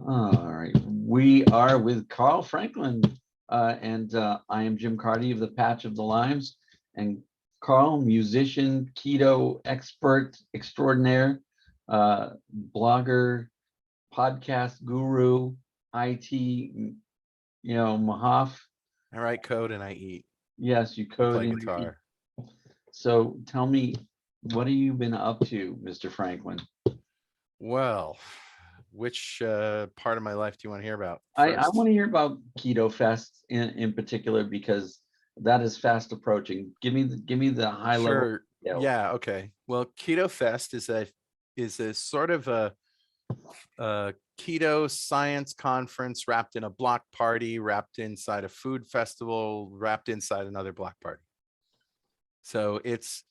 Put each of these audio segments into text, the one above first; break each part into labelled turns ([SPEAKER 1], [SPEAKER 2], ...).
[SPEAKER 1] All right. We are with Carl Franklin, and I am Jim Carty of the Patch of the Limes. And Carl, musician, keto expert extraordinaire, blogger, podcast guru, IT, Mahaf.
[SPEAKER 2] I write code and I eat
[SPEAKER 1] Yes, you
[SPEAKER 2] and
[SPEAKER 1] code
[SPEAKER 2] play
[SPEAKER 1] in.
[SPEAKER 2] guitar.
[SPEAKER 1] So tell me, what have you been up to, Mr. Franklin?
[SPEAKER 2] Well, which part of my life do you want to hear about
[SPEAKER 1] I
[SPEAKER 2] first?
[SPEAKER 1] want to hear about KetoFest in particular because that is fast approaching. Give me the high level
[SPEAKER 2] Sure.
[SPEAKER 1] details.
[SPEAKER 2] Yeah. Okay. Well, KetoFest is a sort of a keto science conference wrapped in a block party, wrapped inside a food festival, wrapped inside another block party. So it's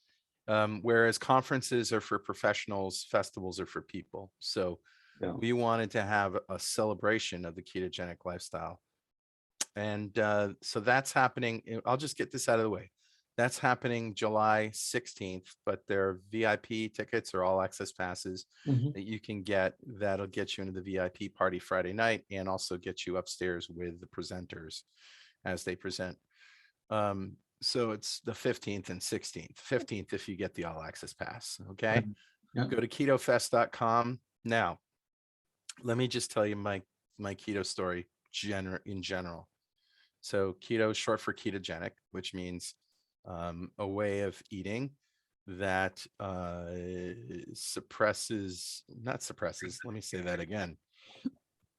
[SPEAKER 2] whereas conferences are for professionals, festivals are for people. So
[SPEAKER 1] Yeah.
[SPEAKER 2] we wanted to have a celebration of the ketogenic lifestyle. And so that's happening. I'll just get this out of the way. That's happening July 16th, but their VIP tickets or all access passes
[SPEAKER 1] Mhm.
[SPEAKER 2] that you can get. That'll get you into the VIP party Friday night and also get you upstairs with the presenters as they present. So it's the 15th and 16th. 15th if you get the all access pass. Okay.
[SPEAKER 1] Yeah.
[SPEAKER 2] Go to ketofest.com. Now, let me just tell you my keto story in general. So keto is short for ketogenic, which means a way of eating that not suppresses, let me say that again,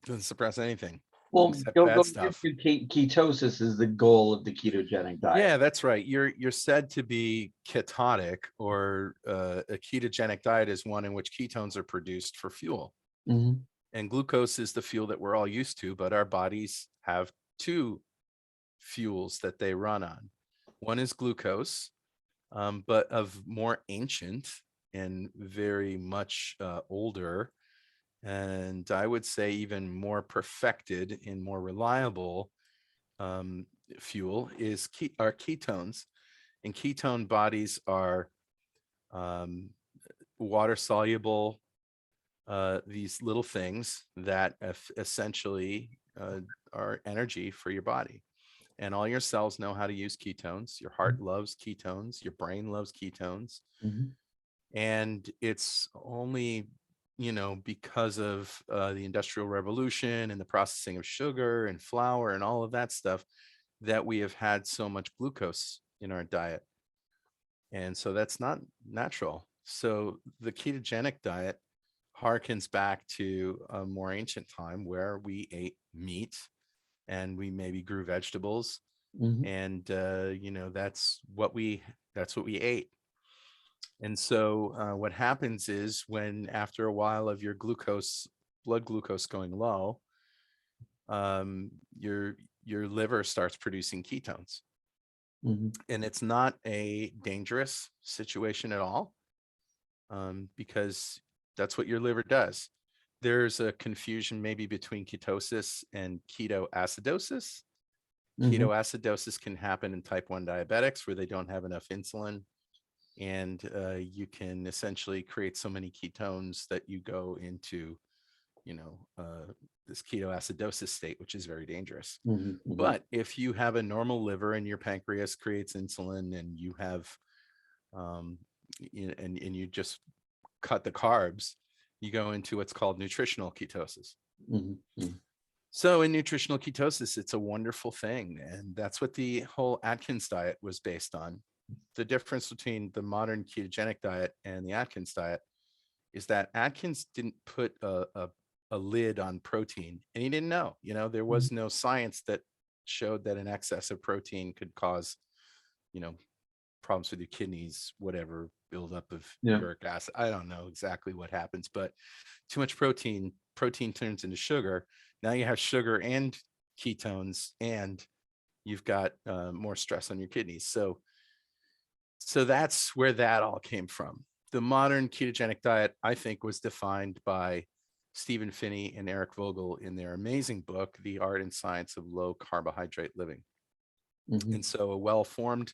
[SPEAKER 2] doesn't suppress anything
[SPEAKER 1] Well,
[SPEAKER 2] except
[SPEAKER 1] go
[SPEAKER 2] bad
[SPEAKER 1] get
[SPEAKER 2] stuff.
[SPEAKER 1] your ketosis is the goal of the ketogenic diet.
[SPEAKER 2] Yeah, that's right. You're said to be ketotic, or a ketogenic diet is one in which ketones are produced for fuel.
[SPEAKER 1] Mhm.
[SPEAKER 2] And glucose is the fuel that we're all used to, but our bodies have two fuels that they run on. One is glucose, but of more ancient and very much older, and I would say even more perfected and more reliable um, fuel are ketones. And ketone bodies are um, water soluble, these little things that essentially are energy for your body. And all your cells know how to use ketones. Your heart loves ketones. Your brain loves ketones.
[SPEAKER 1] Mhm.
[SPEAKER 2] And it's only, because of the Industrial Revolution and the processing of sugar and flour and all of that stuff that we have had so much glucose in our diet. And so that's not natural. So the ketogenic diet harkens back to a more ancient time where we ate meat and we maybe grew vegetables,
[SPEAKER 1] Mhm.
[SPEAKER 2] and that's what we ate. And so what happens is, when after a while of your blood glucose going low, um, your your liver starts producing ketones.
[SPEAKER 1] Mhm.
[SPEAKER 2] And it's not a dangerous situation at all, because that's what your liver does. There's a confusion maybe between ketosis and ketoacidosis.
[SPEAKER 1] Mhm.
[SPEAKER 2] Ketoacidosis can happen in type 1 diabetics where they don't have enough insulin, and you can essentially create so many ketones that you go into, you know, uh, this ketoacidosis state, which is very dangerous.
[SPEAKER 1] Mhm. Mhm.
[SPEAKER 2] But if you have a normal liver and your pancreas creates insulin, and you have, um, and you just cut the carbs, you go into what's called nutritional ketosis.
[SPEAKER 1] Mhm. Mhm.
[SPEAKER 2] So in nutritional ketosis, it's a wonderful thing. And that's what the whole Atkins diet was based on. The difference between the modern ketogenic diet and the Atkins diet is that Atkins didn't put a lid on protein, and he didn't know. There
[SPEAKER 1] Mhm.
[SPEAKER 2] was no science that showed that an excess of protein could cause, you know, problems with your kidneys, whatever, buildup of
[SPEAKER 1] Yeah.
[SPEAKER 2] uric acid. I don't know exactly what happens, but too much protein turns into sugar. Now you have sugar and ketones, and you've got more stress on your kidneys. So that's where that all came from. The modern ketogenic diet, I think, was defined by Stephen Phinney and Eric Vogel in their amazing book, The Art and Science of Low Carbohydrate Living.
[SPEAKER 1] Mhm.
[SPEAKER 2] And so a well-formed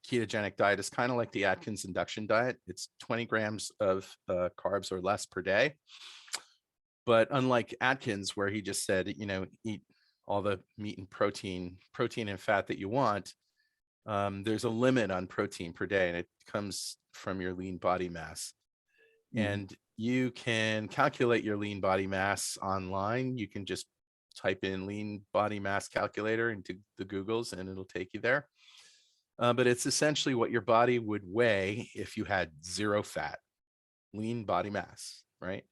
[SPEAKER 2] ketogenic diet is kind of like the Atkins induction diet. It's 20 grams of carbs or less per day. But unlike Atkins, where he just said, eat all the meat and protein and fat that you want, there's a limit on protein per day, and it comes from your lean body mass. And you can calculate your lean body mass online. You can just type in lean body mass calculator into the Googles and it'll take you there. But it's essentially what your body would weigh if you had zero fat, lean body mass, right?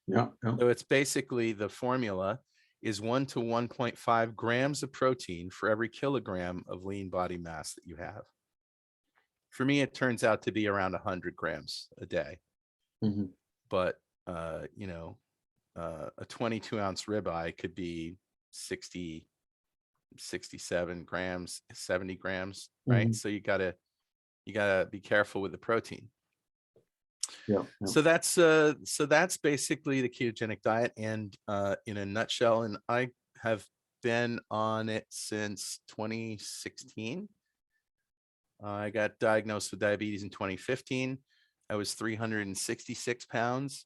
[SPEAKER 1] Yeah.
[SPEAKER 2] So it's basically, the formula is 1 to 1.5 grams of protein for every kilogram of lean body mass that you have. For me, it turns out to be around 100 grams a day. But, a 22-ounce ribeye could be 60, 67 grams, 70 grams, right? So you gotta be careful with the protein.
[SPEAKER 1] Yeah.
[SPEAKER 2] So that's basically the ketogenic diet, and in a nutshell. And I have been on it since 2016. I got diagnosed with diabetes in 2015. I was 366 pounds,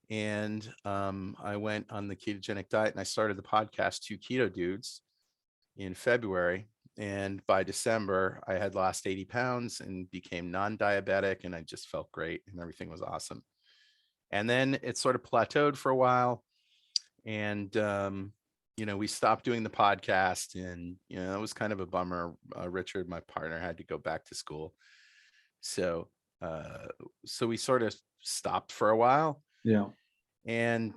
[SPEAKER 2] and I went on the ketogenic diet, and I started the podcast, Two Keto Dudes, in February. And by December, I had lost 80 pounds and became non-diabetic, and I just felt great and everything was awesome. And then it sort of plateaued for a while. And, we stopped doing the podcast, and, it was kind of a bummer. Richard, my partner, had to go back to school. So we sort of stopped for a while.
[SPEAKER 1] Yeah.
[SPEAKER 2] And,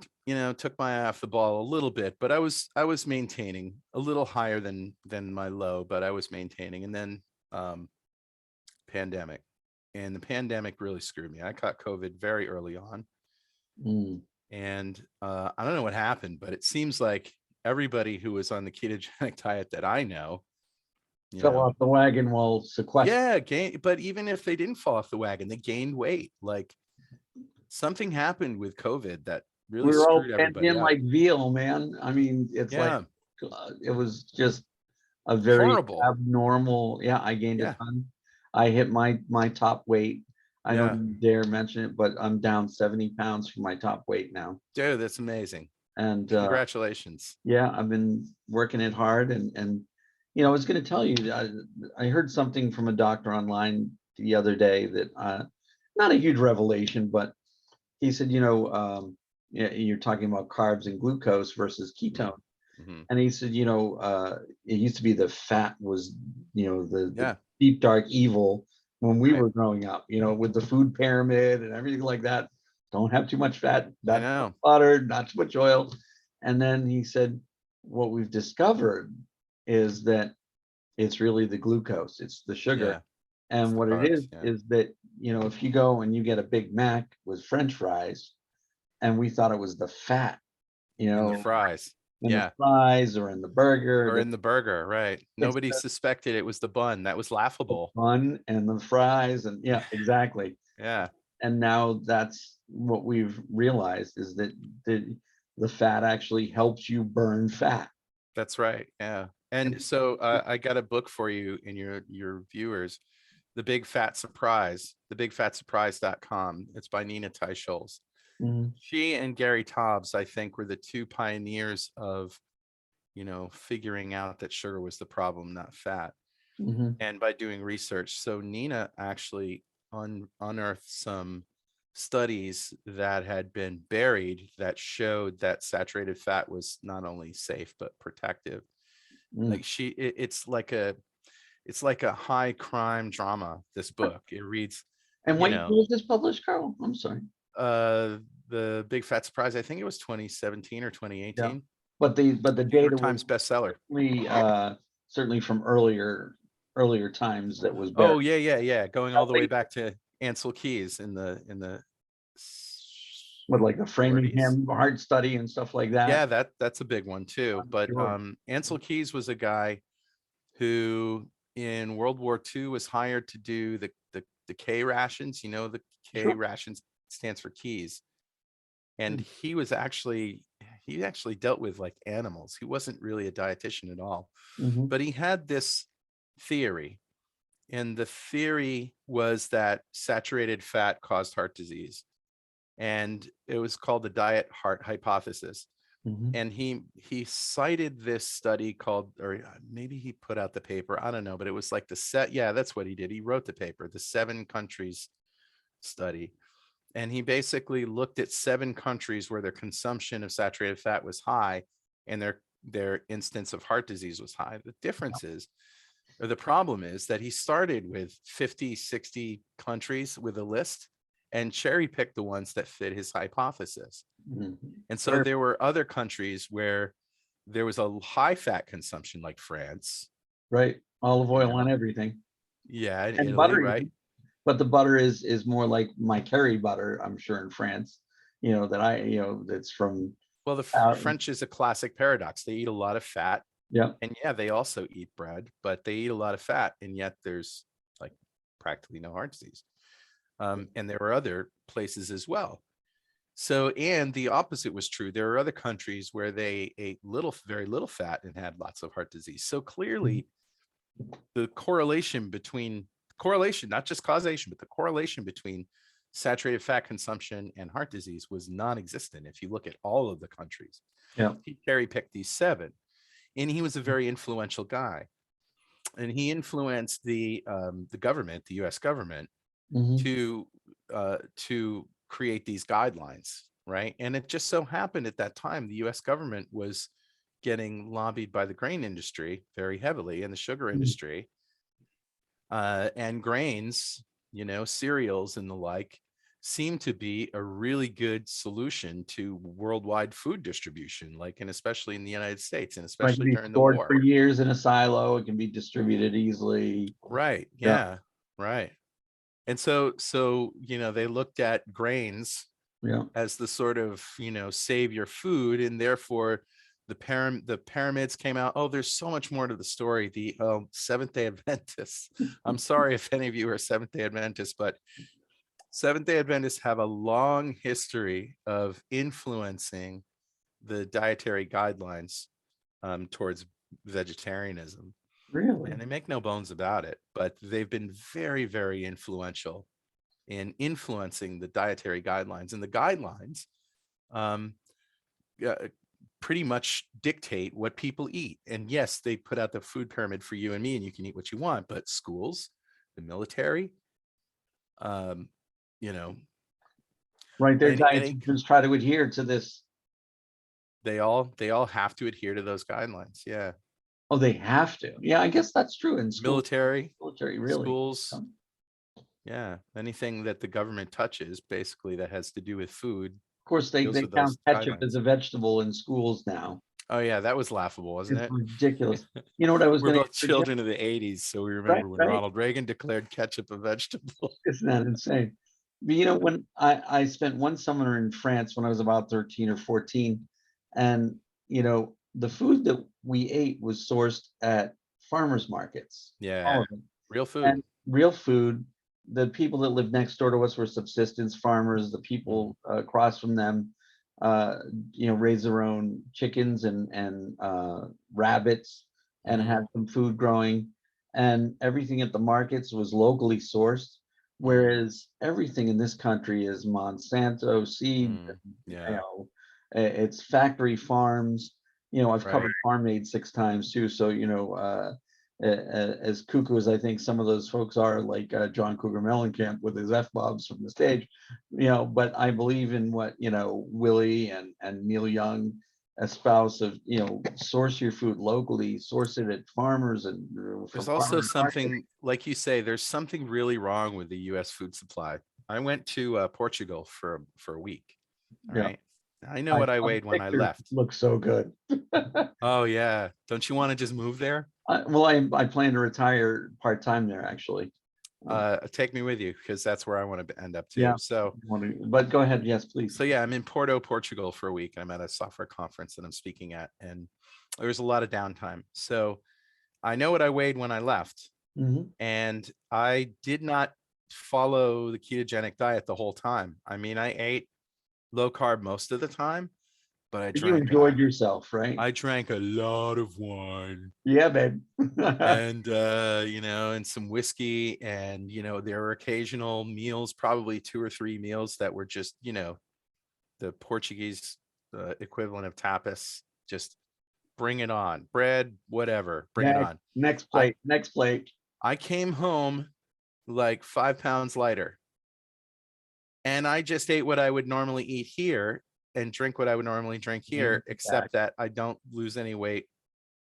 [SPEAKER 2] took my eye off the ball a little bit, but I was maintaining a little higher than my low, but I was maintaining. And then pandemic, and the pandemic really screwed me. I caught COVID very early on. And I don't know what happened, but it seems like everybody who was on the ketogenic diet that I know,
[SPEAKER 1] Fell off the wagon while sequestered.
[SPEAKER 2] but even if they didn't fall off the wagon, they gained weight. Like, something happened with COVID that really
[SPEAKER 1] We were all
[SPEAKER 2] screwed
[SPEAKER 1] pent
[SPEAKER 2] everybody
[SPEAKER 1] in
[SPEAKER 2] up.
[SPEAKER 1] like veal, man. I mean, it's like it was just a very
[SPEAKER 2] Horrible.
[SPEAKER 1] abnormal. Yeah, I gained a ton. I hit my top weight. I don't dare mention it, but I'm down 70 pounds from my top weight now.
[SPEAKER 2] Dude, that's amazing.
[SPEAKER 1] And
[SPEAKER 2] congratulations.
[SPEAKER 1] Yeah, I've been working it hard, and I was going to tell you, I heard something from a doctor online the other day that not a huge revelation, but he said, you're talking about carbs and glucose versus ketone. And he said, it used to be the fat was, the deep, dark evil when we were growing up, with the food pyramid and everything like that. Don't have too much fat, not too much butter, not too much oil. And then he said, what we've discovered is that it's really the glucose, it's the sugar. And what it is that, if you go and you get a Big Mac with French fries, and we thought it was the fat,
[SPEAKER 2] in the fries.
[SPEAKER 1] the fries or in the burger.
[SPEAKER 2] Or in the burger, right. Nobody suspected it was the bun. That was laughable.
[SPEAKER 1] The bun and the fries, and exactly. And now that's what we've realized, is that the fat actually helps you burn fat.
[SPEAKER 2] That's right. Yeah. And so I got a book for you and your viewers, The Big Fat Surprise, thebigfatsurprise.com. It's by Nina Teicholz. She and Gary Taubes, I think, were the two pioneers of, figuring out that sugar was the problem, not fat. And by doing research. So Nina actually unearthed some studies that had been buried that showed that saturated fat was not only safe but protective. Like it's like a high crime drama, this book. It reads.
[SPEAKER 1] And when was this published, Carl? I'm sorry.
[SPEAKER 2] The Big Fat Surprise, I think it was 2017 or 2018.
[SPEAKER 1] But the data
[SPEAKER 2] New York Times bestseller.
[SPEAKER 1] Certainly from earlier times that was
[SPEAKER 2] buried. Oh yeah. Going all the way back to Ansel Keys in the
[SPEAKER 1] with like the Framingham heart study and stuff like that.
[SPEAKER 2] Yeah, that's a big one too. But Ansel Keys was a guy who in World War II was hired to do the K rations. The K rations stands for keys. And he actually dealt with like animals. He wasn't really a dietitian at all. But he had this theory. And the theory was that saturated fat caused heart disease. and it was called the diet heart hypothesis.
[SPEAKER 1] Mhm.
[SPEAKER 2] And he cited this study called, or maybe he put out the paper, I don't know, but it was like yeah, that's what he did. He wrote the paper, the 7 countries study. And he basically looked at 7 countries where their consumption of saturated fat was high and their instance of heart disease was high. The difference is, or the problem is, that he started with 50, 60 countries with a list and cherry picked the ones that fit his hypothesis.
[SPEAKER 1] Mhm.
[SPEAKER 2] And so there were other countries where there was a high fat consumption, like France,
[SPEAKER 1] Right. Olive
[SPEAKER 2] you
[SPEAKER 1] oil
[SPEAKER 2] know,
[SPEAKER 1] on everything.
[SPEAKER 2] yeah, in
[SPEAKER 1] And
[SPEAKER 2] Italy,
[SPEAKER 1] butter
[SPEAKER 2] right?
[SPEAKER 1] even. But the butter is more like my Kerry butter, I'm sure in France, that's from
[SPEAKER 2] Well, the
[SPEAKER 1] out.
[SPEAKER 2] French is a classic paradox. They eat a lot of fat,
[SPEAKER 1] Yeah.
[SPEAKER 2] and yeah, they also eat bread, but they eat a lot of fat, and yet there's like practically no heart disease. And there were other places as well. So, and the opposite was true. There are other countries where they ate very little fat and had lots of heart disease. So
[SPEAKER 1] Mhm.
[SPEAKER 2] clearly, the correlation, not just causation, but the correlation between saturated fat consumption and heart disease was non-existent. If you look at all of the countries,
[SPEAKER 1] Yeah.
[SPEAKER 2] he cherry picked these 7, and he was a very influential guy, and he influenced the government, the U.S. government,
[SPEAKER 1] Mhm.
[SPEAKER 2] to create these guidelines, right? And it just so happened at that time the U.S. government was getting lobbied by the grain industry very heavily, and the sugar
[SPEAKER 1] Mhm.
[SPEAKER 2] industry, and grains, cereals and the like, seem to be a really good solution to worldwide food distribution, like, and especially in the United States, and
[SPEAKER 1] Right, it can
[SPEAKER 2] especially
[SPEAKER 1] be
[SPEAKER 2] during the
[SPEAKER 1] stored
[SPEAKER 2] war.
[SPEAKER 1] for years in a silo. It can be distributed easily.
[SPEAKER 2] Right.
[SPEAKER 1] Yeah.
[SPEAKER 2] Yeah. Right. And so they looked at grains
[SPEAKER 1] Yeah.
[SPEAKER 2] as the sort of savior food, and therefore the pyramids came out. Oh, there's so much more to the story. The Seventh Day Adventists. I'm sorry if any of you are Seventh Day Adventists, but Seventh Day Adventists have a long history of influencing the dietary guidelines towards vegetarianism,
[SPEAKER 1] Really?
[SPEAKER 2] and they make no bones about it. But they've been very, very influential in influencing the dietary guidelines, and the guidelines um, uh, pretty much dictate what people eat. And yes, they put out the food pyramid for you and me, and you can eat what you want. But schools, the military, um, you know,
[SPEAKER 1] Right. Their
[SPEAKER 2] any
[SPEAKER 1] dietitians try to adhere to this.
[SPEAKER 2] they all have to adhere to those guidelines. Yeah,
[SPEAKER 1] Oh, they have to. Yeah, I guess that's true in school.
[SPEAKER 2] military,
[SPEAKER 1] Military, really.
[SPEAKER 2] schools. Yeah, anything that the government touches, basically, that has to do with food,
[SPEAKER 1] Of course,
[SPEAKER 2] goes
[SPEAKER 1] they
[SPEAKER 2] with
[SPEAKER 1] count
[SPEAKER 2] those
[SPEAKER 1] ketchup as
[SPEAKER 2] guidelines.
[SPEAKER 1] a vegetable in schools now.
[SPEAKER 2] Oh yeah, that was laughable, wasn't
[SPEAKER 1] It's
[SPEAKER 2] it?
[SPEAKER 1] ridiculous. You know what I was
[SPEAKER 2] We're
[SPEAKER 1] gonna
[SPEAKER 2] both
[SPEAKER 1] interject?
[SPEAKER 2] children of the 80s, so we
[SPEAKER 1] Right,
[SPEAKER 2] remember when
[SPEAKER 1] right.
[SPEAKER 2] Ronald Reagan declared ketchup a vegetable.
[SPEAKER 1] Isn't that insane? But, when I spent one summer in France when I was about 13 or 14, and, the food that we ate was sourced at farmers markets, all
[SPEAKER 2] Yeah,
[SPEAKER 1] of it.
[SPEAKER 2] real food.
[SPEAKER 1] And real food, the people that lived next door to us were subsistence farmers. The
[SPEAKER 2] Mhm,
[SPEAKER 1] people across from them, uh, raised their own chickens and rabbits and
[SPEAKER 2] mhm,
[SPEAKER 1] had some food growing. And everything at the markets was locally sourced,
[SPEAKER 2] mm,
[SPEAKER 1] whereas everything in this country is Monsanto seed.
[SPEAKER 2] yeah,
[SPEAKER 1] It's factory farms. I've covered
[SPEAKER 2] right.
[SPEAKER 1] Farm Aid 6 times too, so, as cuckoo as I think some of those folks are, like John Cougar Mellencamp with his F-bombs from the stage, but I believe in what, Willie and Neil Young espouse of, source your food locally, source it at farmers and
[SPEAKER 2] There's
[SPEAKER 1] from
[SPEAKER 2] also
[SPEAKER 1] farmer to market.
[SPEAKER 2] something, like you say, there's something really wrong with the US food supply. I went to Portugal for a week. All
[SPEAKER 1] Yeah,
[SPEAKER 2] right. I know
[SPEAKER 1] I
[SPEAKER 2] what I
[SPEAKER 1] saw the
[SPEAKER 2] weighed when I
[SPEAKER 1] pictures.
[SPEAKER 2] left.
[SPEAKER 1] Look so good.
[SPEAKER 2] Oh yeah. Don't you want to just move there?
[SPEAKER 1] Well, I plan to retire part-time there actually.
[SPEAKER 2] Take me with you, because that's where I want to end up too.
[SPEAKER 1] Yeah,
[SPEAKER 2] So
[SPEAKER 1] but go ahead. Yes, please.
[SPEAKER 2] so yeah, I'm in Porto, Portugal for a week. I'm at a software conference that I'm speaking at, and there's a lot of downtime. So I know what I weighed when I left,
[SPEAKER 1] Mhm.
[SPEAKER 2] and I did not follow the ketogenic diet the whole time. I mean, I ate low carb most of the time, but I
[SPEAKER 1] You
[SPEAKER 2] drank
[SPEAKER 1] enjoyed yourself, right?
[SPEAKER 2] I drank a lot of wine
[SPEAKER 1] Yeah, babe.
[SPEAKER 2] and and some whiskey, and there were occasional meals, probably 2 or 3 meals that were just the Portuguese equivalent of tapas. Just bring it on, bread, whatever, bring it on.
[SPEAKER 1] Next
[SPEAKER 2] I
[SPEAKER 1] plate. Next plate.
[SPEAKER 2] I came home like 5 pounds lighter, and I just ate what I would normally eat here and drink what I would normally drink here, except that I don't lose any weight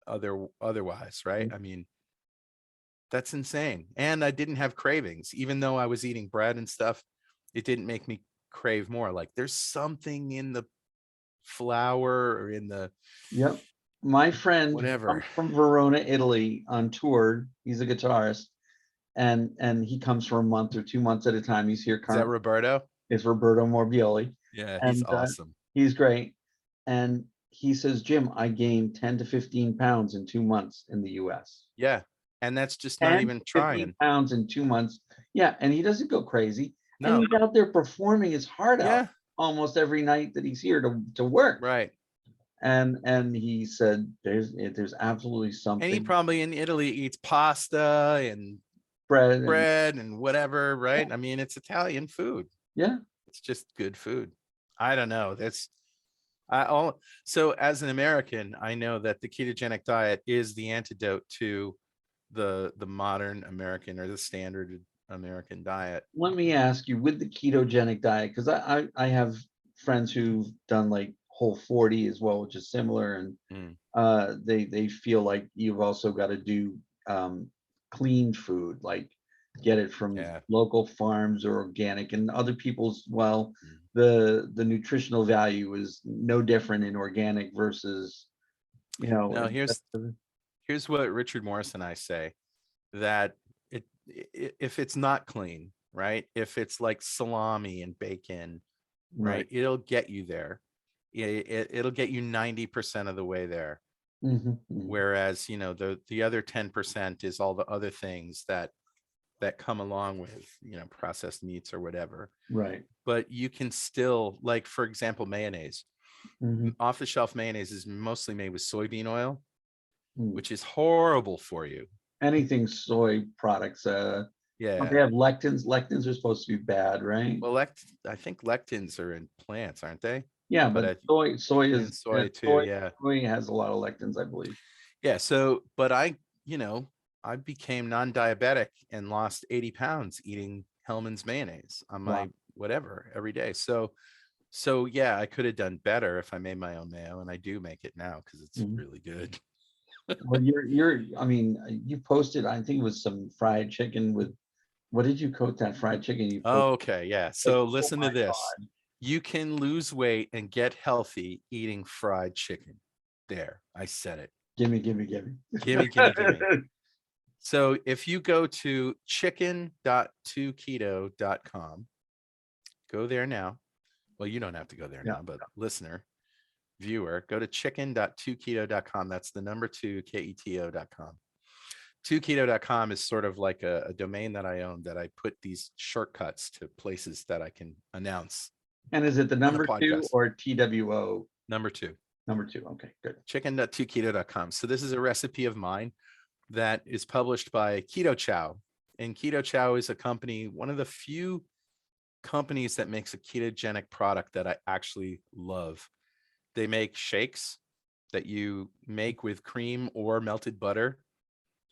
[SPEAKER 2] otherwise, right? I mean, that's insane. And I didn't have cravings, even though I was eating bread and stuff. It didn't make me crave more. Like there's something in the flour or in the
[SPEAKER 1] Yep. My friend
[SPEAKER 2] whatever.
[SPEAKER 1] comes from Verona, Italy on tour. He's a guitarist, and he comes for a month or 2 months at a time. He's here
[SPEAKER 2] Is that
[SPEAKER 1] currently.
[SPEAKER 2] Roberto?
[SPEAKER 1] It's Roberto Morbioli,
[SPEAKER 2] Yeah, he's
[SPEAKER 1] and
[SPEAKER 2] awesome.
[SPEAKER 1] he's great. And he says, Jim, I gained 10 to 15 pounds in 2 months in the US.
[SPEAKER 2] Yeah. And that's just not
[SPEAKER 1] 10
[SPEAKER 2] even
[SPEAKER 1] to 15
[SPEAKER 2] trying.
[SPEAKER 1] pounds in 2 months. Yeah, and he doesn't go crazy. And
[SPEAKER 2] No.
[SPEAKER 1] he's out there performing his heart out
[SPEAKER 2] Yeah.
[SPEAKER 1] almost every night that he's here to work.
[SPEAKER 2] Right.
[SPEAKER 1] And he said there's absolutely
[SPEAKER 2] And he
[SPEAKER 1] something,
[SPEAKER 2] probably in Italy eats pasta and
[SPEAKER 1] bread and
[SPEAKER 2] bread and whatever, right? I mean, it's Italian food.
[SPEAKER 1] yeah.
[SPEAKER 2] It's just good food. I don't know. So as an American, I know that the ketogenic diet is the antidote to the modern American or the standard American diet.
[SPEAKER 1] Let me ask you, with the ketogenic diet, because I have friends who've done like Whole 40 as well, which is similar, and
[SPEAKER 2] Mm,
[SPEAKER 1] they feel like you've also got to do clean food, like get it from
[SPEAKER 2] yeah.
[SPEAKER 1] local farms or organic, and other people's, well,
[SPEAKER 2] Mm.
[SPEAKER 1] the nutritional value is no different in organic versus,
[SPEAKER 2] No, here's what Richard Morris and I say, that if it's not clean, right? If it's like salami and bacon, right?
[SPEAKER 1] right.
[SPEAKER 2] It'll get you there. It'll get you 90% of the way there.
[SPEAKER 1] Mhm.
[SPEAKER 2] Whereas, the other 10% is all the other things that come along with, processed meats or whatever.
[SPEAKER 1] Right.
[SPEAKER 2] But you can still, like, for example, mayonnaise.
[SPEAKER 1] Mhm.
[SPEAKER 2] Off the shelf mayonnaise is mostly made with soybean oil,
[SPEAKER 1] Mm.
[SPEAKER 2] which is horrible for you.
[SPEAKER 1] Anything soy products, they
[SPEAKER 2] Yeah.
[SPEAKER 1] have lectins. Lectins are supposed to be bad, right?
[SPEAKER 2] Well, I think lectins are in plants, aren't they?
[SPEAKER 1] Yeah,
[SPEAKER 2] But
[SPEAKER 1] but
[SPEAKER 2] I
[SPEAKER 1] soy
[SPEAKER 2] in
[SPEAKER 1] is
[SPEAKER 2] soy too. Yeah.
[SPEAKER 1] soy has a lot of lectins, I believe.
[SPEAKER 2] Yeah. So, but I became non-diabetic and lost 80 pounds eating Hellman's mayonnaise on
[SPEAKER 1] Wow.
[SPEAKER 2] my whatever every day. So yeah, I could have done better if I made my own mayo, and I do make it now because it's
[SPEAKER 1] Mhm.
[SPEAKER 2] really good.
[SPEAKER 1] Well, I mean, you posted, I think it was some fried chicken with, what did you coat that fried chicken you posted?
[SPEAKER 2] Okay, yeah.
[SPEAKER 1] Like,
[SPEAKER 2] So
[SPEAKER 1] oh
[SPEAKER 2] listen to
[SPEAKER 1] my
[SPEAKER 2] this.
[SPEAKER 1] God.
[SPEAKER 2] You can lose weight and get healthy eating fried chicken. There, I said it.
[SPEAKER 1] Gimme, gimme, gimme.
[SPEAKER 2] Gimme, gimme, gimme. So if you go to chicken.2keto.com, go there now. Well, you don't have to go there
[SPEAKER 1] Yeah.
[SPEAKER 2] now, but listener, viewer, go to chicken.2keto.com. That's the number 2, keto.com. 2keto.com is sort of like a domain that I own, that I put these shortcuts to places that I can announce
[SPEAKER 1] And is it the
[SPEAKER 2] on the
[SPEAKER 1] number 2
[SPEAKER 2] podcast.
[SPEAKER 1] or TWO?
[SPEAKER 2] Number 2,
[SPEAKER 1] Number 2. Okay, good.
[SPEAKER 2] chicken.2keto.com. So this is a recipe of mine that is published by Keto Chow. And Keto Chow is a company, one of the few companies that makes a ketogenic product that I actually love. They make shakes that you make with cream or melted butter.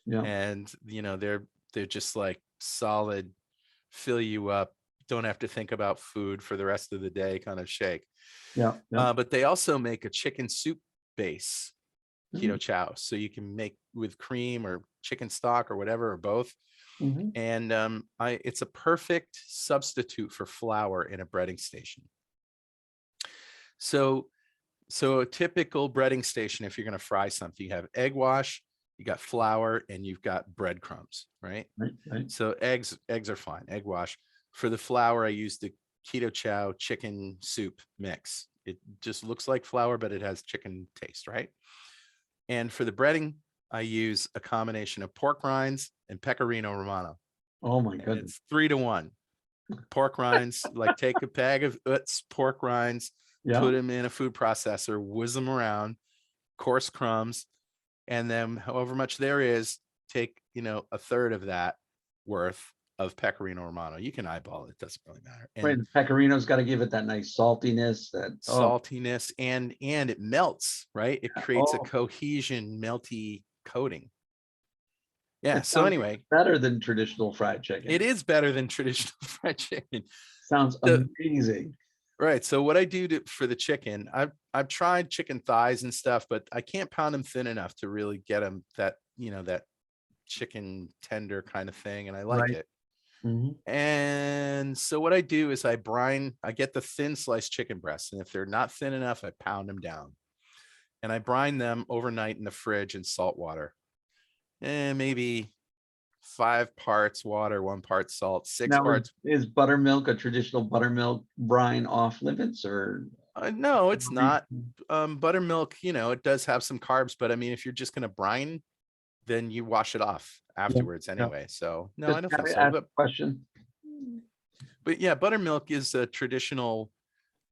[SPEAKER 1] Yeah.
[SPEAKER 2] And they're just like solid, fill you up, don't have to think about food for the rest of the day kind of shake.
[SPEAKER 1] Yeah. Yeah.
[SPEAKER 2] But they also make a chicken soup base
[SPEAKER 1] Mm.
[SPEAKER 2] Keto Chow, so you can make with cream or chicken stock or whatever, or both.
[SPEAKER 1] Mhm.
[SPEAKER 2] And it's a perfect substitute for flour in a breading station. So a typical breading station, if you're going to fry something, you have egg wash, you got flour, and you've got breadcrumbs, right?
[SPEAKER 1] Right, right.
[SPEAKER 2] So eggs are fine, egg wash. For the flour, I use the Keto Chow chicken soup mix. It just looks like flour, but it has chicken taste, right? And for the breading, I use a combination of pork rinds and pecorino romano.
[SPEAKER 1] Oh my
[SPEAKER 2] And
[SPEAKER 1] goodness.
[SPEAKER 2] it's 3 to 1. Pork rinds, like take a bag of Utz pork rinds,
[SPEAKER 1] Yeah.
[SPEAKER 2] put them in a food processor, whiz them around, coarse crumbs, and then however much there is, take, a third of that worth of pecorino romano. You can eyeball it, doesn't really matter.
[SPEAKER 1] Right.
[SPEAKER 2] And
[SPEAKER 1] The pecorino's got to give it that nice saltiness that, oh,
[SPEAKER 2] saltiness, and it melts, right? It creates a
[SPEAKER 1] oh,
[SPEAKER 2] cohesion, melty coating. Yeah.
[SPEAKER 1] it
[SPEAKER 2] So
[SPEAKER 1] sounds
[SPEAKER 2] anyway,
[SPEAKER 1] better than traditional fried chicken.
[SPEAKER 2] it is better than traditional fried chicken.
[SPEAKER 1] Sounds
[SPEAKER 2] The,
[SPEAKER 1] amazing.
[SPEAKER 2] right. So what I do for the chicken, I've tried chicken thighs and stuff, but I can't pound them thin enough to really get them that, that chicken tender kind of thing. And I like
[SPEAKER 1] Right.
[SPEAKER 2] it.
[SPEAKER 1] Mhm.
[SPEAKER 2] And so what I do is I get the thin sliced chicken breasts. And if they're not thin enough, I pound them down. And I brine them overnight in the fridge in salt water. And maybe 5 parts water, 1 part salt, 6
[SPEAKER 1] Now,
[SPEAKER 2] parts.
[SPEAKER 1] is buttermilk a traditional buttermilk brine off limits or?
[SPEAKER 2] No, it's not. Buttermilk, it does have some carbs, but I mean, if you're just going to brine, then you wash it off
[SPEAKER 1] Yeah,
[SPEAKER 2] afterwards
[SPEAKER 1] yeah.
[SPEAKER 2] anyway. So no,
[SPEAKER 1] Just
[SPEAKER 2] I don't
[SPEAKER 1] gotta
[SPEAKER 2] think so.
[SPEAKER 1] ask a question.
[SPEAKER 2] But yeah, buttermilk is a traditional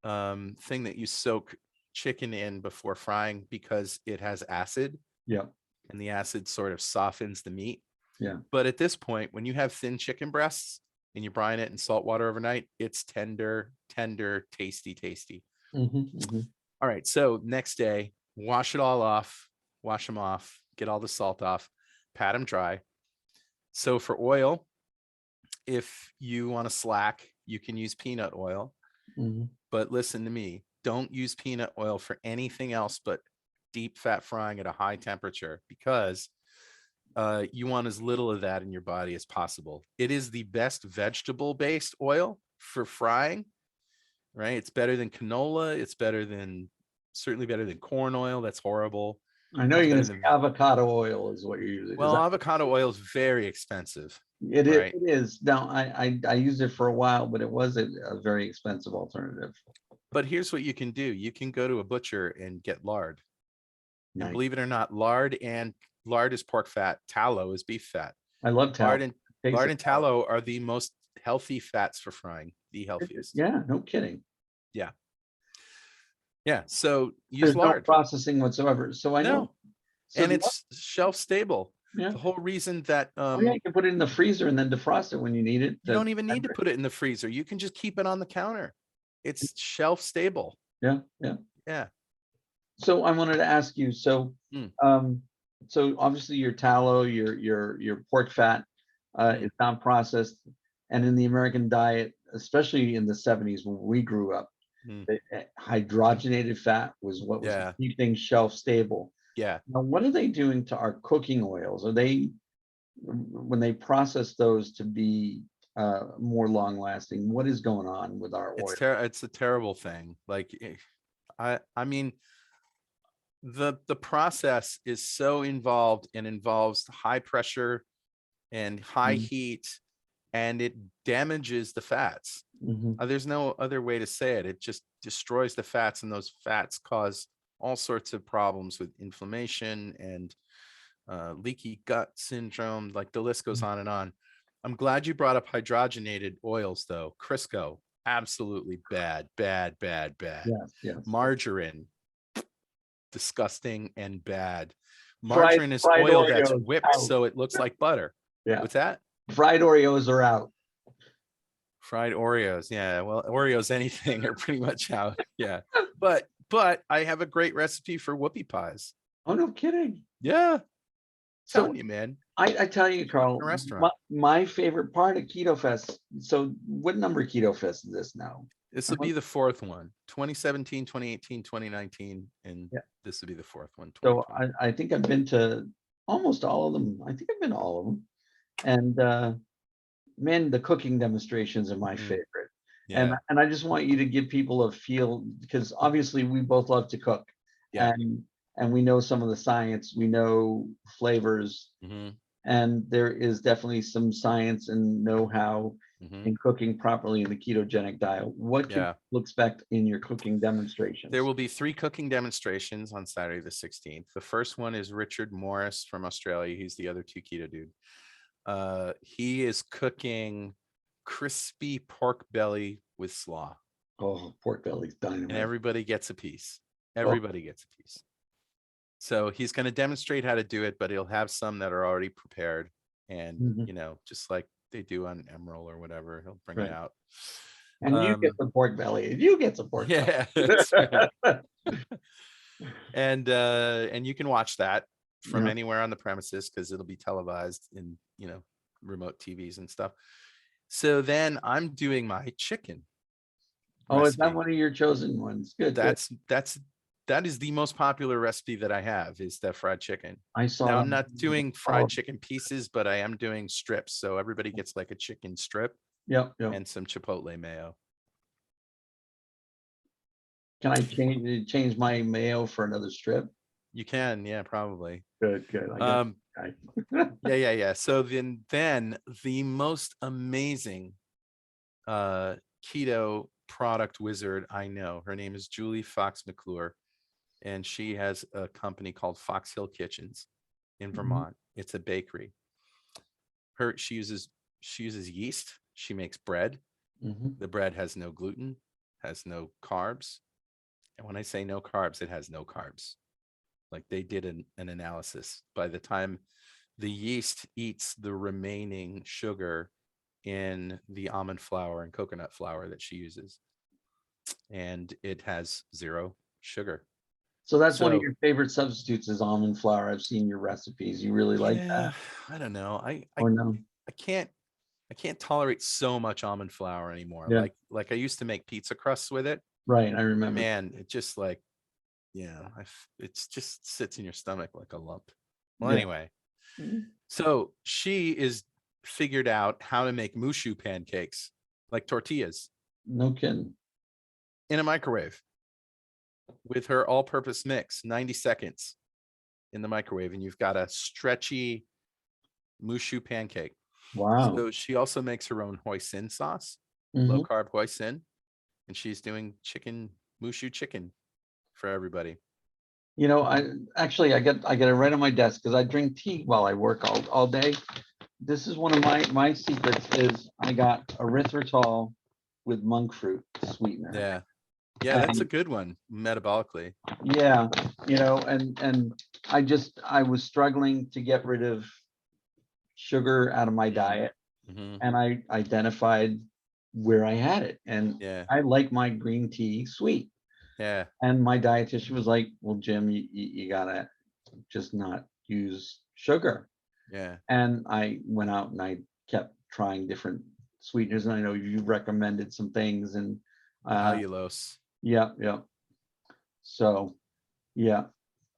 [SPEAKER 2] thing that you soak chicken in before frying because it has acid,
[SPEAKER 1] Yeah,
[SPEAKER 2] and the acid sort of softens the meat.
[SPEAKER 1] yeah.
[SPEAKER 2] But at this point, when you have thin chicken breasts and you brine it in salt water overnight, it's tender, tasty, tasty.
[SPEAKER 1] Mhm, mhm.
[SPEAKER 2] All right. So next day, wash it all off, wash them off, get all the salt off, pat them dry. So for oil, if you want to slack, you can use peanut oil.
[SPEAKER 1] Mhm.
[SPEAKER 2] But listen to me, don't use peanut oil for anything else but deep fat frying at a high temperature, because you want as little of that in your body as possible. It is the best vegetable based oil for frying, right? It's better than canola. It's certainly better than corn oil. That's horrible.
[SPEAKER 1] I know
[SPEAKER 2] It's
[SPEAKER 1] you're
[SPEAKER 2] better
[SPEAKER 1] gonna say
[SPEAKER 2] than,
[SPEAKER 1] avocado oil is what you're using. Is
[SPEAKER 2] well,
[SPEAKER 1] that?
[SPEAKER 2] avocado oil is very expensive,
[SPEAKER 1] It is,
[SPEAKER 2] right?
[SPEAKER 1] it is. Now, I used it for a while, but it was a very expensive alternative.
[SPEAKER 2] But here's what you can do. You can go to a butcher and get lard. And
[SPEAKER 1] Nice.
[SPEAKER 2] believe it or not, lard is pork fat, tallow is beef fat.
[SPEAKER 1] I love
[SPEAKER 2] Lard
[SPEAKER 1] tallow.
[SPEAKER 2] and
[SPEAKER 1] Taste
[SPEAKER 2] lard
[SPEAKER 1] of
[SPEAKER 2] and
[SPEAKER 1] tallow.
[SPEAKER 2] tallow are the most healthy fats for frying, the healthiest.
[SPEAKER 1] Yeah, no kidding.
[SPEAKER 2] Yeah. Yeah. So use
[SPEAKER 1] There's no
[SPEAKER 2] lard.
[SPEAKER 1] processing whatsoever. So I know.
[SPEAKER 2] No.
[SPEAKER 1] So
[SPEAKER 2] And it's shelf stable.
[SPEAKER 1] yeah.
[SPEAKER 2] The whole reason that
[SPEAKER 1] Oh yeah, you can put it in the freezer and then defrost it when you need it.
[SPEAKER 2] you don't even need to put it in the freezer. You can just keep it on the counter. It's shelf stable.
[SPEAKER 1] Yeah, yeah.
[SPEAKER 2] Yeah.
[SPEAKER 1] So I wanted to ask you,
[SPEAKER 2] Mm,
[SPEAKER 1] um, so obviously your tallow, your pork fat,
[SPEAKER 2] mm,
[SPEAKER 1] is not processed, and in the American diet, especially in the 70s when we grew up,
[SPEAKER 2] mm.
[SPEAKER 1] hydrogenated fat was what was
[SPEAKER 2] Yeah.
[SPEAKER 1] keeping shelf stable.
[SPEAKER 2] Yeah.
[SPEAKER 1] Now, what are they doing to our cooking oils? Are they when they process those to be more long lasting? What is going on with our oil?
[SPEAKER 2] It's a terrible thing. Like I mean, the process is so involved and involves high pressure and high
[SPEAKER 1] Mm,
[SPEAKER 2] heat, and it damages the fats.
[SPEAKER 1] mhm.
[SPEAKER 2] There's no other way to say it. It just destroys the fats, and those fats cause all sorts of problems with inflammation and leaky gut syndrome. Like the list goes on and on. I'm glad you brought up hydrogenated oils, though. Crisco, absolutely bad, bad, bad, bad.
[SPEAKER 1] Yes, yes.
[SPEAKER 2] Margarine, disgusting and bad.
[SPEAKER 1] Fried
[SPEAKER 2] Margarine is
[SPEAKER 1] fried
[SPEAKER 2] oil that's
[SPEAKER 1] Oreos
[SPEAKER 2] whipped
[SPEAKER 1] out.
[SPEAKER 2] so it looks like butter.
[SPEAKER 1] Yeah,
[SPEAKER 2] What's that?
[SPEAKER 1] fried Oreos are out.
[SPEAKER 2] Fried Oreos. Yeah. Well, Oreos, anything are pretty much out. Yeah. But I have a great recipe for whoopie pies.
[SPEAKER 1] Oh, no kidding.
[SPEAKER 2] Yeah.
[SPEAKER 1] So
[SPEAKER 2] Telling you, man.
[SPEAKER 1] I tell you,
[SPEAKER 2] Work in
[SPEAKER 1] Carl,
[SPEAKER 2] a restaurant.
[SPEAKER 1] my favorite part of KetoFest. So what number KetoFest is this now?
[SPEAKER 2] This
[SPEAKER 1] I
[SPEAKER 2] will be
[SPEAKER 1] want-
[SPEAKER 2] the fourth one. 2017, 2018, 2019. And
[SPEAKER 1] Yeah.
[SPEAKER 2] this will be the fourth one,
[SPEAKER 1] So
[SPEAKER 2] 2020.
[SPEAKER 1] I think I've been to almost all of them. I think I've been to all of them. And man, the cooking demonstrations are my
[SPEAKER 2] Mm,
[SPEAKER 1] favorite.
[SPEAKER 2] yeah.
[SPEAKER 1] And I just want you to give people a feel because obviously we both love to cook.
[SPEAKER 2] Yeah.
[SPEAKER 1] And we know some of the science, we know flavors,
[SPEAKER 2] Hmm.
[SPEAKER 1] and there is definitely some science and know-how
[SPEAKER 2] Hmm.
[SPEAKER 1] in cooking properly in the ketogenic diet. What can
[SPEAKER 2] Yeah.
[SPEAKER 1] people expect in your cooking
[SPEAKER 2] There
[SPEAKER 1] demonstrations?
[SPEAKER 2] will be 3 cooking demonstrations on Saturday the 16th. The first one is Richard Morris from Australia. He's the other 2 keto dude. He is cooking crispy pork belly with slaw.
[SPEAKER 1] Oh, pork belly's
[SPEAKER 2] and
[SPEAKER 1] dynamite.
[SPEAKER 2] everybody gets a piece.
[SPEAKER 1] Oh,
[SPEAKER 2] Everybody gets a piece. So he's going to demonstrate how to do it, but he'll have some that are already prepared. And,
[SPEAKER 1] mhm,
[SPEAKER 2] you know, just like they do on Emerald or whatever, he'll bring it
[SPEAKER 1] right.
[SPEAKER 2] out.
[SPEAKER 1] And you get the pork belly. And you get the pork
[SPEAKER 2] Yeah,
[SPEAKER 1] belly.
[SPEAKER 2] that's right. And you can watch that from
[SPEAKER 1] Yeah.
[SPEAKER 2] anywhere on the premises because it'll be televised in, you know, remote TVs and stuff. So then I'm doing my chicken
[SPEAKER 1] Oh, is that
[SPEAKER 2] recipe.
[SPEAKER 1] one of your chosen ones? Good, good.
[SPEAKER 2] That is the most popular recipe that I have, is the fried chicken.
[SPEAKER 1] I saw
[SPEAKER 2] Now
[SPEAKER 1] that.
[SPEAKER 2] I'm not doing
[SPEAKER 1] Oh,
[SPEAKER 2] fried chicken pieces, but I am doing strips. So everybody gets like a chicken strip
[SPEAKER 1] yep, yep.
[SPEAKER 2] and some chipotle mayo.
[SPEAKER 1] Can I change my mayo for another strip?
[SPEAKER 2] You can, yeah, probably.
[SPEAKER 1] Good, good. I got
[SPEAKER 2] Um,
[SPEAKER 1] okay.
[SPEAKER 2] yeah. So then the most amazing keto product wizard I know, her name is Julie Fox McClure, and she has a company called Fox Hill Kitchens in
[SPEAKER 1] Mhm,
[SPEAKER 2] Vermont. It's a bakery. She uses yeast. She makes bread.
[SPEAKER 1] mhm.
[SPEAKER 2] The bread has no gluten, has no carbs. And when I say no carbs, it has no carbs. Like they did an analysis. By the time the yeast eats the remaining sugar in the almond flour and coconut flour that she uses, and it has zero sugar.
[SPEAKER 1] So that's one of
[SPEAKER 2] So
[SPEAKER 1] your favorite substitutes is almond flour. I've seen your recipes. You really like
[SPEAKER 2] yeah,
[SPEAKER 1] that
[SPEAKER 2] I don't know.
[SPEAKER 1] or no?
[SPEAKER 2] I can't tolerate so much almond flour anymore.
[SPEAKER 1] Yeah,
[SPEAKER 2] Like I used to make pizza crusts with it.
[SPEAKER 1] right. I remember.
[SPEAKER 2] Man, it just like, yeah, it's just sits in your stomach like a lump. Well,
[SPEAKER 1] Yeah.
[SPEAKER 2] anyway,
[SPEAKER 1] Mhm.
[SPEAKER 2] so she is figured out how to make mushu pancakes, like tortillas,
[SPEAKER 1] No kidding.
[SPEAKER 2] in a microwave with her all-purpose mix, 90 seconds in the microwave, and you've got a stretchy mushu pancake.
[SPEAKER 1] Wow.
[SPEAKER 2] So she also makes her own hoisin sauce, low
[SPEAKER 1] Hmm.
[SPEAKER 2] carb hoisin, and she's doing chicken mushu chicken for everybody.
[SPEAKER 1] You know, I get it right on my desk because I drink tea while I work all day. This is one of my secrets is I got erythritol with monk fruit sweetener.
[SPEAKER 2] Yeah. Yeah, that's a
[SPEAKER 1] And
[SPEAKER 2] good one metabolically.
[SPEAKER 1] yeah, and I was struggling to get rid of sugar out of my diet,
[SPEAKER 2] Mm-hmm.
[SPEAKER 1] and I identified where I had it, and
[SPEAKER 2] Yeah.
[SPEAKER 1] I like my green tea sweet.
[SPEAKER 2] Yeah.
[SPEAKER 1] And my dietitian was like, "Well, Jim, you gotta just not use sugar."
[SPEAKER 2] Yeah.
[SPEAKER 1] And I went out and I kept trying different sweeteners, and I know you recommended some things, and uh,
[SPEAKER 2] Allulose.
[SPEAKER 1] yeah, yeah. So yeah,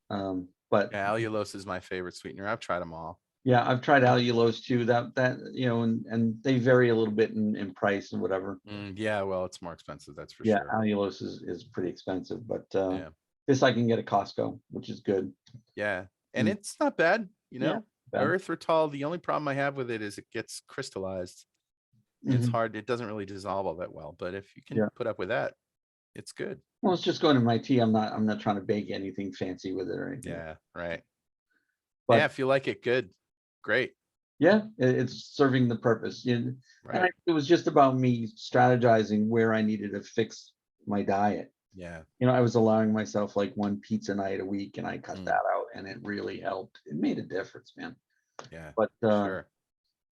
[SPEAKER 1] but
[SPEAKER 2] Yeah, allulose is my favorite sweetener. I've tried them all.
[SPEAKER 1] yeah, I've tried allulose too. That and they vary a little bit in price and whatever.
[SPEAKER 2] Yeah, well, it's more expensive, that's for
[SPEAKER 1] Yeah,
[SPEAKER 2] sure.
[SPEAKER 1] allulose is pretty expensive, but
[SPEAKER 2] Yeah.
[SPEAKER 1] this I can get at Costco, which is good.
[SPEAKER 2] Yeah. And
[SPEAKER 1] Mm,
[SPEAKER 2] it's not bad,
[SPEAKER 1] yeah, bad.
[SPEAKER 2] Erythritol, the only problem I have with it is it gets crystallized. It's
[SPEAKER 1] Mhm,
[SPEAKER 2] hard. It doesn't really dissolve all that well, but if you can
[SPEAKER 1] yeah.
[SPEAKER 2] put up with that, it's good.
[SPEAKER 1] Well, it's just going to my tea. I'm not trying to bake anything fancy with it or anything.
[SPEAKER 2] Yeah, right. Yeah,
[SPEAKER 1] But
[SPEAKER 2] if you like it, good. Great.
[SPEAKER 1] yeah, it's serving the purpose.
[SPEAKER 2] Right.
[SPEAKER 1] It was just about me strategizing where I needed to fix my diet.
[SPEAKER 2] Yeah.
[SPEAKER 1] I was allowing myself like one pizza night a week, and I cut
[SPEAKER 2] Mm,
[SPEAKER 1] that out, and it really helped. It made a difference, man.
[SPEAKER 2] yeah,
[SPEAKER 1] But
[SPEAKER 2] for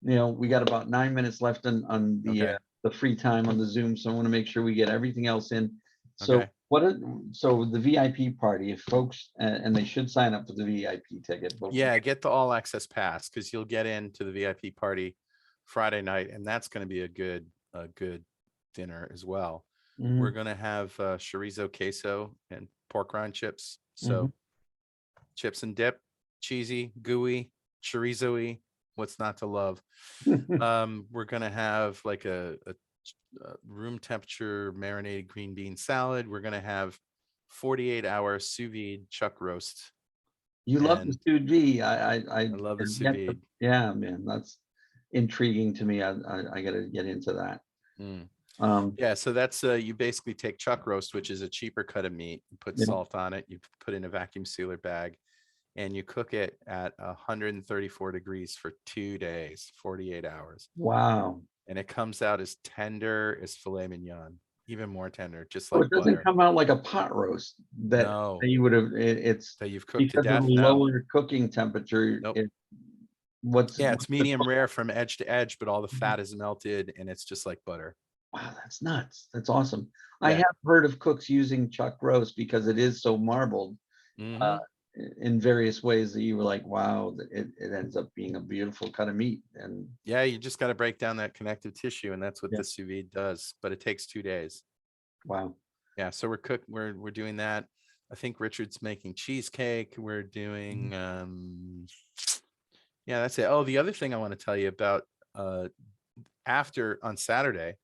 [SPEAKER 2] sure.
[SPEAKER 1] we got about 9 minutes left on
[SPEAKER 2] Okay.
[SPEAKER 1] the free time on the Zoom, so I want to make sure we get everything else in. So
[SPEAKER 2] Okay.
[SPEAKER 1] so the VIP party, if folks and they should sign up for the VIP ticket, but
[SPEAKER 2] Yeah, get the all access pass because you'll get into the VIP party Friday night, and that's going to be a good dinner as well. We're
[SPEAKER 1] mhm,
[SPEAKER 2] going to have chorizo queso and pork rind chips.
[SPEAKER 1] mhm.
[SPEAKER 2] So chips and dip, cheesy, gooey, chorizo-y. What's not to love? We're going to have like a room temperature marinated green bean salad. We're going to have 48-hour sous vide chuck roast,
[SPEAKER 1] You love the
[SPEAKER 2] and
[SPEAKER 1] sous vide. I
[SPEAKER 2] I love the
[SPEAKER 1] have
[SPEAKER 2] sous
[SPEAKER 1] yet to,
[SPEAKER 2] vide.
[SPEAKER 1] yeah, man, that's intriguing to me. I got to get into that.
[SPEAKER 2] Mm.
[SPEAKER 1] Um,
[SPEAKER 2] Yeah, so that's you basically take chuck roast, which is a cheaper cut of meat, you put
[SPEAKER 1] yeah,
[SPEAKER 2] salt on it, you put in a vacuum sealer bag, and you cook it at 134 degrees for 2 days, 48 hours.
[SPEAKER 1] wow.
[SPEAKER 2] And it comes out as tender as filet mignon. even more tender, just
[SPEAKER 1] Oh,
[SPEAKER 2] like
[SPEAKER 1] it doesn't
[SPEAKER 2] butter.
[SPEAKER 1] come out like a pot roast that
[SPEAKER 2] No,
[SPEAKER 1] you would have, it's
[SPEAKER 2] that you've cooked to
[SPEAKER 1] because of the
[SPEAKER 2] death. No,
[SPEAKER 1] lower cooking temperature,
[SPEAKER 2] nope. Yeah,
[SPEAKER 1] what's
[SPEAKER 2] it's
[SPEAKER 1] the
[SPEAKER 2] medium rare from edge to edge, but all the
[SPEAKER 1] Mhm.
[SPEAKER 2] fat is melted and it's just like butter.
[SPEAKER 1] Wow, that's nuts. That's awesome. I
[SPEAKER 2] Yeah.
[SPEAKER 1] have heard of cooks using chuck roast because it is so marbled, uh,
[SPEAKER 2] Hmm.
[SPEAKER 1] in various ways that you were like, wow, it ends up being a beautiful cut of meat. And
[SPEAKER 2] Yeah, you just got to break down that connective tissue, and that's what
[SPEAKER 1] yeah,
[SPEAKER 2] the sous vide does. But it takes 2 days.
[SPEAKER 1] wow.
[SPEAKER 2] Yeah, so we're doing that. I think Richard's making cheesecake. We're doing yeah, that's it. Oh, the other thing I want to tell you about, uh after on Saturday,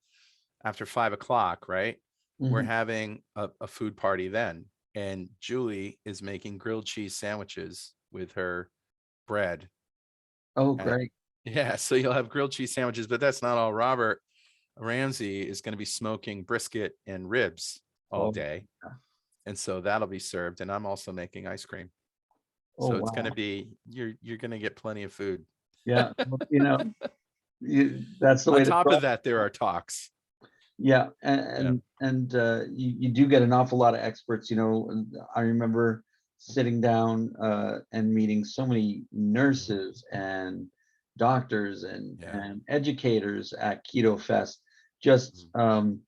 [SPEAKER 2] after 5 o'clock, right? We're
[SPEAKER 1] Mhm.
[SPEAKER 2] having a food party then. And Julie is making grilled cheese sandwiches with her bread.
[SPEAKER 1] Oh,
[SPEAKER 2] And
[SPEAKER 1] great.
[SPEAKER 2] yeah, so you'll have grilled cheese sandwiches, but that's not all. Robert Ramsey is going to be smoking brisket and ribs all
[SPEAKER 1] Oh,
[SPEAKER 2] day.
[SPEAKER 1] yeah.
[SPEAKER 2] And so that'll be served. And I'm also making ice cream.
[SPEAKER 1] Oh,
[SPEAKER 2] So it's going to
[SPEAKER 1] wow.
[SPEAKER 2] be, you're going to get plenty of food.
[SPEAKER 1] Yeah. Well, that's the
[SPEAKER 2] On
[SPEAKER 1] way to
[SPEAKER 2] top
[SPEAKER 1] try.
[SPEAKER 2] of that, there are talks.
[SPEAKER 1] Yeah,
[SPEAKER 2] Yeah.
[SPEAKER 1] you do get an awful lot of experts, and I remember sitting down and meeting so many nurses and doctors
[SPEAKER 2] Yeah.
[SPEAKER 1] and educators at KetoFest. Just
[SPEAKER 2] Mhm.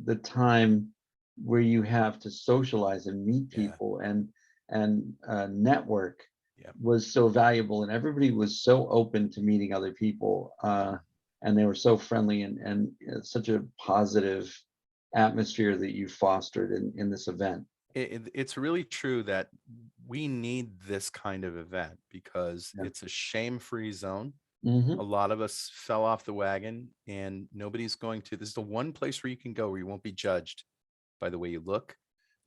[SPEAKER 1] the time where you have to socialize and meet
[SPEAKER 2] Yeah.
[SPEAKER 1] people and network
[SPEAKER 2] Yeah.
[SPEAKER 1] was so valuable, and everybody was so open to meeting other people. And they were so friendly and it's such a positive atmosphere that you fostered in this event.
[SPEAKER 2] It's really true that we need this kind of event because
[SPEAKER 1] Yeah.
[SPEAKER 2] it's a shame-free zone. A
[SPEAKER 1] Hmm.
[SPEAKER 2] lot of us fell off the wagon and nobody's going to. This is the one place where you can go where you won't be judged by the way you look.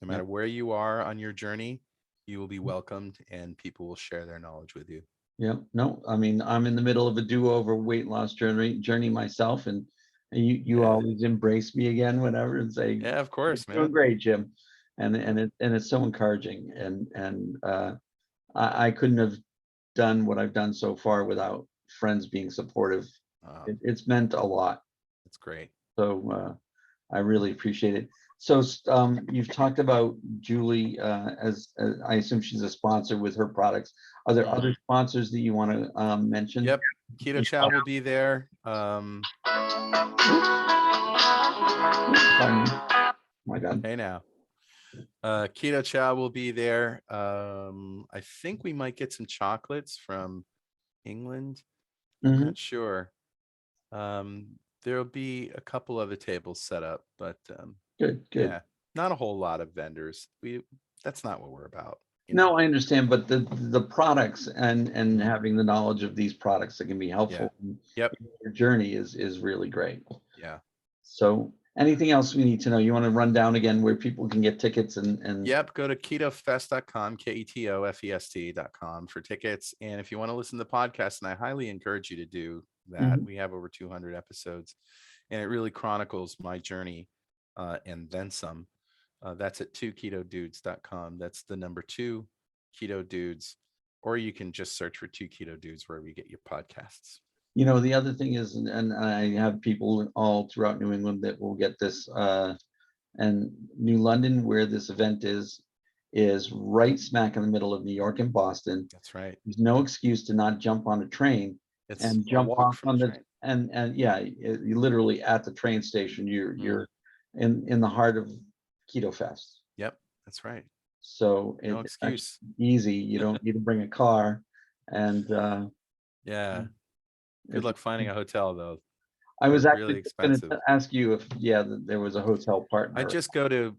[SPEAKER 2] No
[SPEAKER 1] Yeah.
[SPEAKER 2] matter where you are on your journey, you will be welcomed and people will share their knowledge with you.
[SPEAKER 1] Yeah. No, I mean, I'm in the middle of a do-over weight loss journey myself, and you
[SPEAKER 2] Yeah.
[SPEAKER 1] always embrace me again whenever and say,
[SPEAKER 2] Yeah, of
[SPEAKER 1] "You're
[SPEAKER 2] course,
[SPEAKER 1] doing
[SPEAKER 2] man.
[SPEAKER 1] great, Jim." And
[SPEAKER 2] Yeah.
[SPEAKER 1] it's so encouraging. And I couldn't have done what I've done so far without friends being supportive.
[SPEAKER 2] Oh,
[SPEAKER 1] It's meant a lot.
[SPEAKER 2] that's great.
[SPEAKER 1] So I really appreciate it. So you've talked about Julie as I assume she's a sponsor with her products. Are there other
[SPEAKER 2] Mhm.
[SPEAKER 1] sponsors that you want to mention?
[SPEAKER 2] Yep. Keto Chow will be there.
[SPEAKER 1] Pardon me. Oh my God.
[SPEAKER 2] Hey now. Keto Chow will be there. I think we might get some chocolates from England. I'm
[SPEAKER 1] Hmm.
[SPEAKER 2] not sure. There'll be a couple other tables set up, but
[SPEAKER 1] Good, good.
[SPEAKER 2] yeah, not a whole lot of vendors. That's not what we're about, you know.
[SPEAKER 1] No, I understand, but the products and
[SPEAKER 2] Mhm.
[SPEAKER 1] having the knowledge of these products that can be
[SPEAKER 2] Yeah.
[SPEAKER 1] helpful in
[SPEAKER 2] Yep.
[SPEAKER 1] your journey is really great.
[SPEAKER 2] Yeah.
[SPEAKER 1] So anything else we need to know? You want to run down again where people can get tickets and
[SPEAKER 2] Yep. Go to ketofest.com, KETOFEST.com for tickets. And if you want to listen to the podcast, and I highly encourage you to do that,
[SPEAKER 1] Mhm.
[SPEAKER 2] we have over 200 episodes and it really chronicles my journey and then some. That's at 2ketodudes.com. That's the number 2 Keto Dudes, or you can just search for 2 Keto Dudes wherever you get your podcasts.
[SPEAKER 1] The other thing is, and I have people all throughout New England that will get this, and New London, where this event is right smack in the middle of New York and Boston.
[SPEAKER 2] That's right.
[SPEAKER 1] There's no excuse to not jump on a train
[SPEAKER 2] It's
[SPEAKER 1] and
[SPEAKER 2] a
[SPEAKER 1] jump
[SPEAKER 2] walk
[SPEAKER 1] off
[SPEAKER 2] from
[SPEAKER 1] on
[SPEAKER 2] the
[SPEAKER 1] the
[SPEAKER 2] train.
[SPEAKER 1] and yeah, you literally at the train station.
[SPEAKER 2] Mm,
[SPEAKER 1] You're in the heart of Keto Fest.
[SPEAKER 2] yep, that's right.
[SPEAKER 1] So
[SPEAKER 2] No
[SPEAKER 1] it's actually
[SPEAKER 2] excuse.
[SPEAKER 1] easy. You don't need to bring a car, and
[SPEAKER 2] Yeah. Good
[SPEAKER 1] it's.
[SPEAKER 2] luck finding a hotel though.
[SPEAKER 1] I
[SPEAKER 2] They're
[SPEAKER 1] was actually
[SPEAKER 2] really
[SPEAKER 1] just going
[SPEAKER 2] expensive.
[SPEAKER 1] to ask you if, yeah, there was a hotel
[SPEAKER 2] I
[SPEAKER 1] partner.
[SPEAKER 2] just go to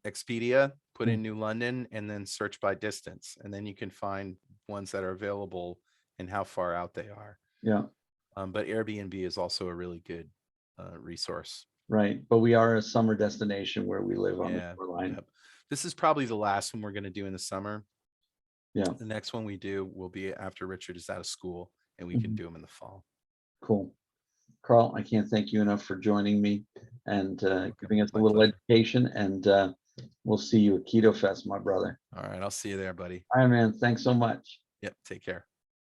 [SPEAKER 2] Expedia, put
[SPEAKER 1] Mm.
[SPEAKER 2] in New London, and then search by distance. And then you can find ones that are available and how far out they are.
[SPEAKER 1] Yeah,
[SPEAKER 2] But Airbnb is also a really good resource.
[SPEAKER 1] right. But we are a summer destination where we live on the
[SPEAKER 2] Yeah.
[SPEAKER 1] shoreline.
[SPEAKER 2] Yep. This is probably the last one we're going to do in the summer.
[SPEAKER 1] Yeah.
[SPEAKER 2] The next one we do will be after Richard is out of school and we can
[SPEAKER 1] Mhm.
[SPEAKER 2] do them in the fall.
[SPEAKER 1] Cool. Carl, I can't thank you enough for joining me and
[SPEAKER 2] Welcome.
[SPEAKER 1] giving us a
[SPEAKER 2] My
[SPEAKER 1] little
[SPEAKER 2] pleasure.
[SPEAKER 1] education. And we'll see you at Keto Fest, my brother.
[SPEAKER 2] All right. I'll see you there, buddy.
[SPEAKER 1] All right, man. Thanks so much.
[SPEAKER 2] Yep. Take care.